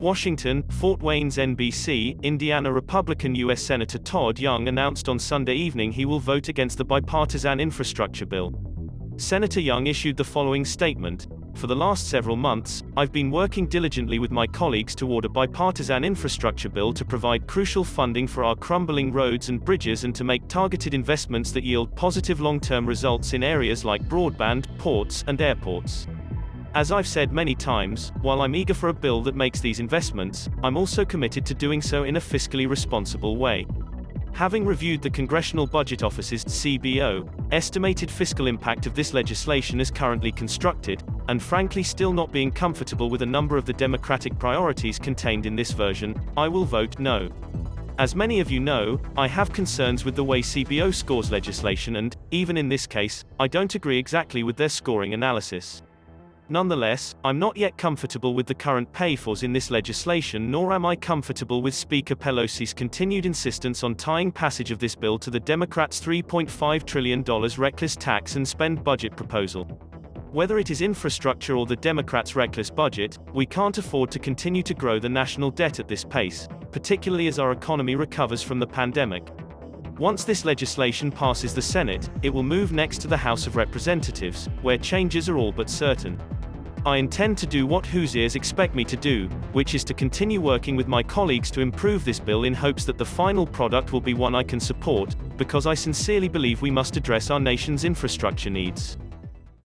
Washington, Fort Wayne's NBC, Indiana Republican U.S. Senator Todd Young announced on Sunday evening he will vote against the bipartisan infrastructure bill. Senator Young issued the following statement: "For the last several months, I've been working diligently with my colleagues toward a bipartisan infrastructure bill to provide crucial funding for our crumbling roads and bridges and to make targeted investments that yield positive long-term results in areas like broadband, ports, and airports. As I've said many times, while I'm eager for a bill that makes these investments, I'm also committed to doing so in a fiscally responsible way." Having reviewed the Congressional Budget Office's (CBO) estimated fiscal impact of this legislation as currently constructed, and frankly still not being comfortable with a number of the Democratic priorities contained in this version, I will vote no. As many of you know, I have concerns with the way CBO scores legislation and, even in this case, I don't agree exactly with their scoring analysis. Nonetheless, I'm not yet comfortable with the current pay-fors in this legislation, nor am I comfortable with Speaker Pelosi's continued insistence on tying passage of this bill to the Democrats' $3.5 trillion reckless tax and spend budget proposal. Whether it is infrastructure or the Democrats' reckless budget, we can't afford to continue to grow the national debt at this pace, particularly as our economy recovers from the pandemic. Once this legislation passes the Senate, it will move next to the House of Representatives, where changes are all but certain. I intend to do what Hoosiers expect me to do, which is to continue working with my colleagues to improve this bill in hopes that the final product will be one I can support, because I sincerely believe we must address our nation's infrastructure needs.